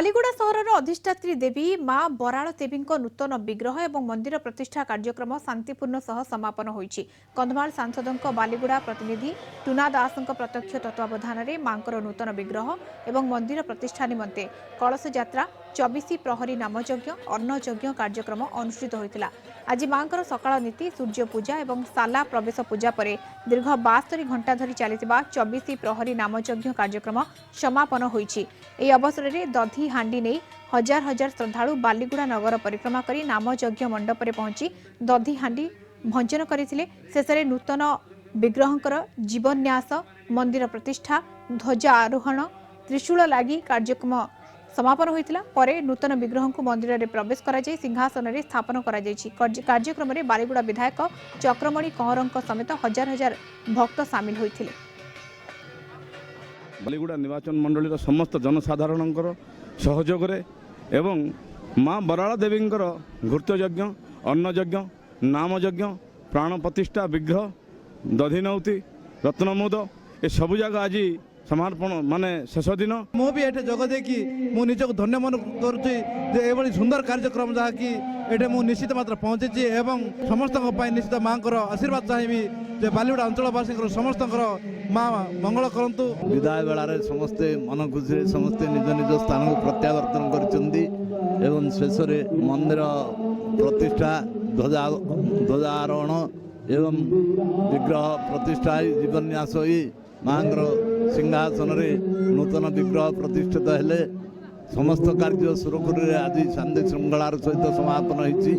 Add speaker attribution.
Speaker 1: बालीगुड़ा सहर अधिष्ठात्री देवी मां बराल देवी नूतन विग्रह और मंदिर प्रतिष्ठा कार्यक्रम शांतिपूर्ण सह समापन होईछि। कंधमाल सांसदों बालीगुड़ा प्रतिनिधि टुना दास प्रत्यक्ष तत्वावधान में मां नूतन विग्रह और मंदिर प्रतिष्ठा निमंते कलश यात्रा 24 प्रहरी नामयज्ञ अन्नयज्ञ कार्यक्रम अनुष्ठित होता। आज मां सकाळ नीति सूर्य पूजा और साला प्रवेश पूजा पर दीर्घ 72 घंटा धरी चलता 24 प्रहरी नामयज्ञ कार्यक्रम समापन होईछि। एही अवसर में दधी हांडी नहीं हजार हजार श्रद्धालु बालीगुड़ा नगर परिक्रमा कर नामयज्ञ मंडप में पहुंची दधी हांडी भंजन करथिले। शेषे नूतन विग्रहंकर जीवन्यास मंदिर प्रतिष्ठा ध्वजा आरोहण त्रिशूल लागी कार्यक्रम समापन होता। परे नूतन विग्रह को मंदिर में प्रवेश कर सिंहासन में स्थापन कार्यक्रम में बालीगुड़ा विधायक चक्रमणि कंवर समेत हजार हजार भक्त सामिल होते।
Speaker 2: बालीगुड़ा निर्वाचन मंडल समस्त जनसाधारण सहयोग एवं माँ बराल देवी घृतयज्ञ अन्नयज्ञ नामयज्ञ प्राण प्रतिष्ठा विग्रह दधिनौती रत्नमुद ये सबू जगह आज समर्पण माने शेष दिन
Speaker 3: मुझे ये जगदे कि निजक धन्य मन कर सुंदर कार्यक्रम जहाँकि ये निश्चित मात्रा पहुँची एवं समस्त निश्चित माँ आशीर्वाद चाहिए जे बालीगुड़ा अंचलवासी समस्त माँ मंगल करंतु।
Speaker 4: विदाय बेलार समस्ते मन खुशी समस्ते निज निज स्थान को प्रत्यावर्तन कर शेष मंदिर प्रतिष्ठा ध्वजारोहण एवं विग्रह प्रतिष्ठा जीवन्यास माँ सिंहासन नूतन विग्रह प्रतिष्ठित हेले समस्त कार्य सुरखुरी आज शांति श्रृंखलार सहित समापन होती।